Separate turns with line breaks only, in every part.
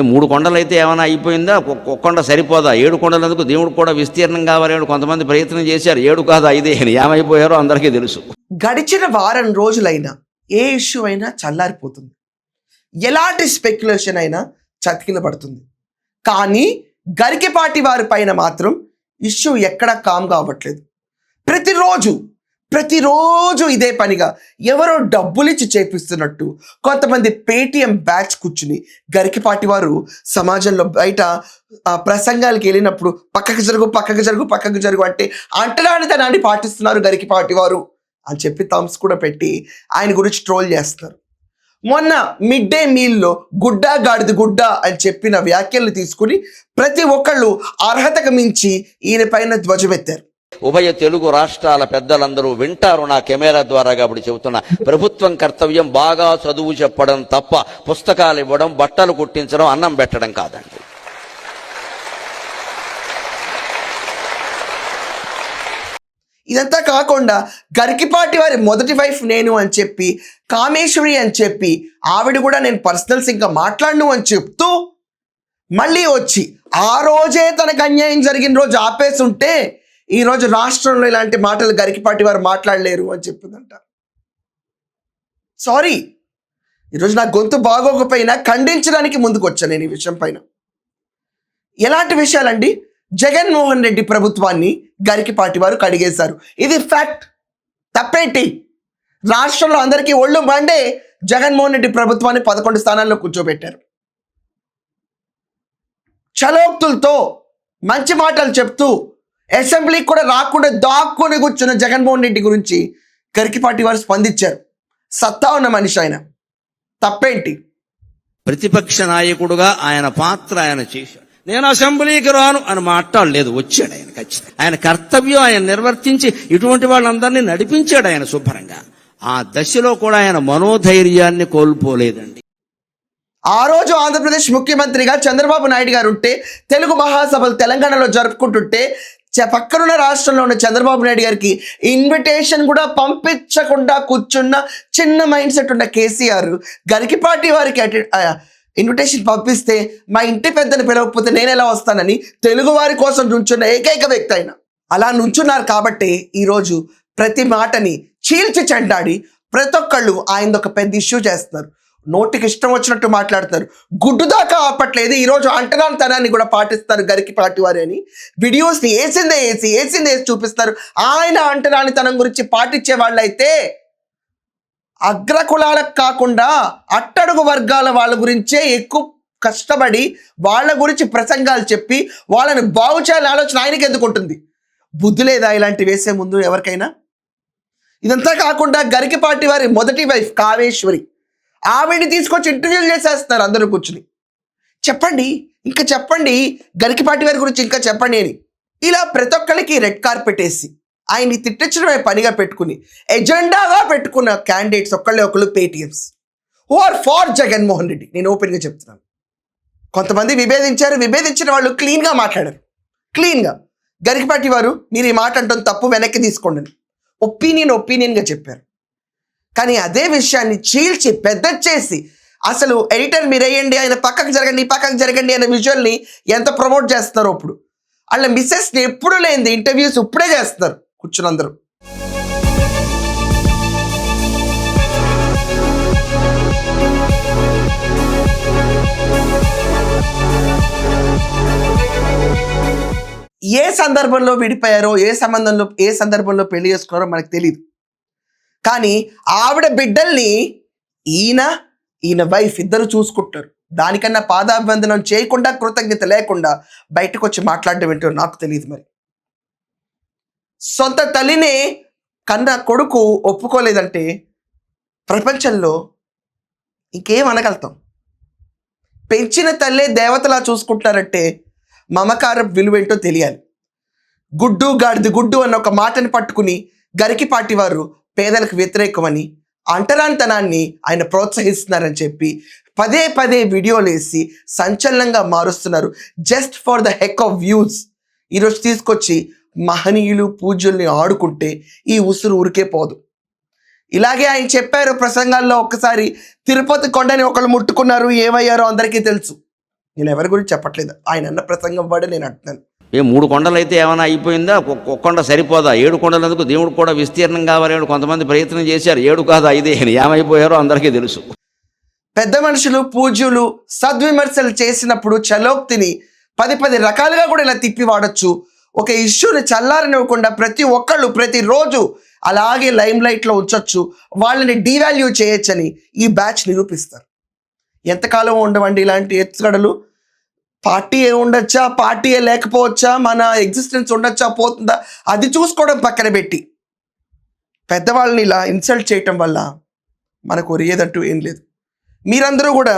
3 కొండలైతే ఏమైనా అయిపోయిందా? ఒక్క కొండ సరిపోదా? 7 కొండలందుకు దేవుడికి కూడా విస్తీర్ణం కావాలని కొంతమంది ప్రయత్నం చేశారు. 7 కాదు 5 అని ఏమైపోయారో అందరికీ తెలుసు.
గడిచిన వారం రోజులైనా ఏ ఇష్యూ అయినా చల్లారిపోతుంది, ఎలాంటి స్పెక్యులేషన్ అయినా చతికిలబడుతుంది. కానీ గరికపాటి వారి పైన మాత్రం ఇష్యూ ఎక్కడా కామ్గా అవ్వట్లేదు. ప్రతిరోజు ఇదే పనిగా ఎవరో డబ్బులిచ్చి చేపిస్తున్నట్టు కొంతమంది పేటిఎం బ్యాచ్ కూర్చుని గరికపాటి వారు సమాజంలో బయట ప్రసంగాలకు వెళ్ళినప్పుడు పక్కకు జరుగు అంటే అంటరానితనాన్ని పాటిస్తున్నారు గరికపాటి వారు అని చెప్పి థమ్స్ కూడా పెట్టి ఆయన గురించి ట్రోల్ చేస్తున్నారు. మొన్న మిడ్ డే మీల్లో గుడ్డ అని చెప్పిన వ్యాఖ్యలు తీసుకుని ప్రతి ఒక్కళ్ళు అర్హతకు మించి ఈయన పైన ధ్వజమెత్తారు.
ఉభయ తెలుగు రాష్ట్రాల పెద్దలందరూ వింటారు నా కెమెరా ద్వారా కాబట్టి చెబుతున్నా. ప్రభుత్వం కర్తవ్యం బాగా చదువు చెప్పడం తప్ప పుస్తకాలు ఇవ్వడం, బట్టలు కుట్టించడం, అన్నం పెట్టడం కాదండి.
ఇదంతా కాకుండా గరికపాటి వారి మొదటి వైఫ్ నేను అని చెప్పి, కామేశ్వరి అని చెప్పి ఆవిడ కూడా నేను పర్సనల్స్ ఇంకా మాట్లాడను అని చెప్తూ మళ్ళీ వచ్చి ఆ రోజే తనకు అన్యాయం జరిగిన రోజు ఆపేసి ఉంటే ఈరోజు రాష్ట్రంలో ఇలాంటి మాటలు గరికపాటి వారు మాట్లాడలేరు అని చెప్పిందంట. సారీ, ఈరోజు నా గొంతు బాగోకపోయినా ఖండించడానికి ముందుకు వచ్చాను నేను ఈ విషయం పైన. ఎలాంటి విషయాలండి? జగన్మోహన్ రెడ్డి ప్రభుత్వాన్ని గరికపాటి వారు కడిగేశారు. ఇది ఫ్యాక్ట్. తప్పేంటి? రాష్ట్రంలో అందరికీ ఒళ్ళు మండే జగన్మోహన్ రెడ్డి ప్రభుత్వాన్ని 11 స్థానాల్లో కూర్చోబెట్టారు. చలోక్తులతో మంచి మాటలు చెప్తూ అసెంబ్లీకి కూడా రాకుండా దాక్కుని కూర్చున్న జగన్మోహన్ రెడ్డి గురించి గరికపాటి వారు స్పందించారు. సత్తా ఉన్న మనిషి ఆయన. తప్పేంటి?
ప్రతిపక్ష నాయకుడుగా ఆయన పాత్ర ఆయన చేశాడు. నేను అసెంబ్లీకి రాను అని మాట్లాడలేదు, వచ్చాడు ఆయన. ఖచ్చితంగా ఆయన కర్తవ్యం ఆయన నిర్వర్తించి ఇటువంటి వాళ్ళందరినీ నడిపించాడు ఆయన శుభ్రంగా. ఆ దశలో కూడా ఆయన మనోధైర్యాన్ని కోల్పోలేదండి.
ఆ రోజు ఆంధ్రప్రదేశ్ ముఖ్యమంత్రిగా చంద్రబాబు నాయుడు గారు ఉంటే, తెలుగు మహాసభలు తెలంగాణలో జరుపుకుంటుంటే పక్కనున్న రాష్ట్రంలో ఉన్న చంద్రబాబు నాయుడు గారికి ఇన్విటేషన్ కూడా పంపించకుండా కూర్చున్న చిన్న మైండ్ సెట్ ఉన్న కేసీఆర్ గరికపాటి వారికి ఇన్విటేషన్ పంపిస్తే మా ఇంటి పెద్దని పిలవకపోతే నేను ఎలా వస్తానని తెలుగు వారి కోసం నుంచున్న ఏకైక వ్యక్తి అయినా. అలా నుంచున్నారు కాబట్టి ఈరోజు ప్రతి మాటని చీల్చి చెండాడి ప్రతి ఒక్కళ్ళు ఆయన ఒక పెద్ద ఇష్యూ చేస్తున్నారు. నోటికి ఇష్టం వచ్చినట్టు మాట్లాడుతున్నారు. గుడ్డు దాకా ఆపట్లేదు. ఈరోజు అంటరానితనాన్ని కూడా పాటిస్తారు గరికపాటి వారి అని వీడియోస్ని వేసి చూపిస్తారు. ఆయన అంటరానితనం గురించి పాటించే వాళ్ళైతే అగ్రకులాలకు కాకుండా అట్టడుగు వర్గాల వాళ్ళ గురించే ఎక్కువ కష్టపడి వాళ్ళ గురించి ప్రసంగాలు చెప్పి వాళ్ళని బాగు చేయాలని ఆలోచన ఆయనకి ఎందుకు ఉంటుంది? బుద్ధి లేదా ఇలాంటి వేసే ముందు ఎవరికైనా? ఇదంతా కాకుండా గరికపాటి వారి మొదటి వైఫ్ కామేశ్వరి, ఆవిడ్ని తీసుకొచ్చి ఇంటర్వ్యూలు చేసేస్తున్నారు అందరూ కూర్చుని. చెప్పండి గరికపాటి వారి గురించి ఇంకా చెప్పండి అని. ఇలా ప్రతి ఒక్కరికి రెడ్ కార్పెట్ వేసి ఆయన్ని తిట్టించడమే పనిగా పెట్టుకుని ఎజెండాగా పెట్టుకున్న క్యాండిడేట్స్ ఒకళ్ళు Paytms who are for Jaganmohan Reddy. నేను ఓపెన్గా చెప్తున్నాను. కొంతమంది విభేదించిన వాళ్ళు క్లీన్గా మాట్లాడారు. క్లీన్గా గరికపాటి వారు మీరు ఈ మాట అంటుంది తప్పు, వెనక్కి తీసుకోండి అని ఒపీనియన్గా చెప్పారు. కానీ అదే విషయాన్ని చీల్చి పెద్ద చేసి అసలు ఎడిటర్ మీరు వేయండి, ఆయన పక్కకు జరగండి అనే విజువల్ని ఎంత ప్రమోట్ చేస్తున్నారో ఇప్పుడు. వాళ్ళ మిస్సెస్ని ఎప్పుడు లేనిది ఇంటర్వ్యూస్ ఇప్పుడే చేస్తున్నారు కూర్చుని అందరూ. ఏ సందర్భంలో విడిపోయారో, ఏ సందర్భంలో పెళ్లి చేసుకున్నారో మనకు తెలియదు. కానీ ఆవిడ బిడ్డల్ని ఈయన వైఫ్ ఇద్దరు చూసుకుంటారు. దానికన్నా పాదాభివందనం చేయకుండా, కృతజ్ఞత లేకుండా బయటకు వచ్చి మాట్లాడడం ఏంటో నాకు తెలియదు. మరి సొంత తల్లినే కన్న కొడుకు ఒప్పుకోలేదంటే ప్రపంచంలో ఇంకేం అనగలుగుతాం? పెంచిన తల్లే దేవతలా చూసుకుంటారంటే మమకారం విలువేంటో తెలియాలి. గుడ్డు అన్న ఒక మాటని పట్టుకుని గరికపాటి వారు పేదలకు వ్యతిరేకమని, అంటరానితనాన్ని ఆయన ప్రోత్సహిస్తున్నారని చెప్పి పదే వీడియోలు వేసి సంచలనంగా మారుస్తున్నారు. Just for the heck of views ఈరోజు తీసుకొచ్చి మహనీయులు పూజ్యుల్ని ఆడుకుంటే ఈ ఉసురు ఊరికే పోదు. ఇలాగే ఆయన చెప్పారు ప్రసంగాల్లో. ఒక్కసారి తిరుపతి కొండని ఒకళ్ళు ముట్టుకున్నారు, ఏమయ్యారో అందరికీ తెలుసు. నేను ఎవరి గురించి చెప్పట్లేదు, ఆయన అన్న ప్రసంగం వాడే నేను అంటున్నాను.
3 కొండలు అయితే ఏమైనా అయిపోయిందా? ఒక్క కొండ సరిపోదా? 7 కొండలందుకు దేవుడికి కూడా విస్తీర్ణం కావాలని కొంతమంది ప్రయత్నం చేశారు. 7 కాదు 5 అని ఏమైపోయారో అందరికీ తెలుసు.
పెద్ద మనుషులు పూజ్యులు సద్విమర్శలు చేసినప్పుడు చలోక్తిని 10 రకాలుగా కూడా ఇలా తిప్పి వాడచ్చు. ఒక ఇష్యూని చల్లారనివ్వకుండా ప్రతి ఒక్కళ్ళు ప్రతిరోజు అలాగే లైమ్ లైట్లో ఉంచొచ్చు, వాళ్ళని డీవాల్యూ చేయొచ్చని ఈ బ్యాచ్ నిరూపిస్తారు. ఎంతకాలం ఉండవండి ఇలాంటి ఎత్తుగడలు? పార్టీ ఏ ఉండొచ్చా, పార్టీ ఏ లేకపోవచ్చా, మన ఎగ్జిస్టెన్స్ ఉండొచ్చా పోతుందా, అది చూసుకోవడం పక్కన పెట్టి పెద్దవాళ్ళని ఇలా ఇన్సల్ట్ చేయటం వల్ల మనకు ఒరిగేదంటూ ఏం లేదు. మీరందరూ కూడా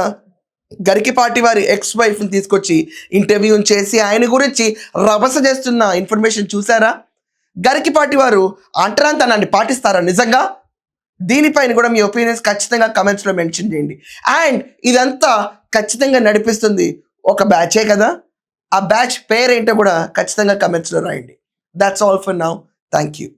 గరికిపాటి వారి ఎక్స్ వైఫ్ని తీసుకొచ్చి ఇంటర్వ్యూ చేసి ఆయన గురించి రభస చేస్తున్న ఇన్ఫర్మేషన్ చూసారా? గరికిపాటి వారు అంటరాంతనాన్ని పాటిస్తారా నిజంగా? దీనిపైన కూడా మీ ఒపీనియన్స్ ఖచ్చితంగా కమెంట్స్లో మెన్షన్ చేయండి. అండ్ ఇదంతా ఖచ్చితంగా నడిపిస్తుంది ఒక బ్యాచే కదా, ఆ బ్యాచ్ పేరేంటో కూడా ఖచ్చితంగా కమెంట్స్లో రాయండి. That's all for now. Thank you.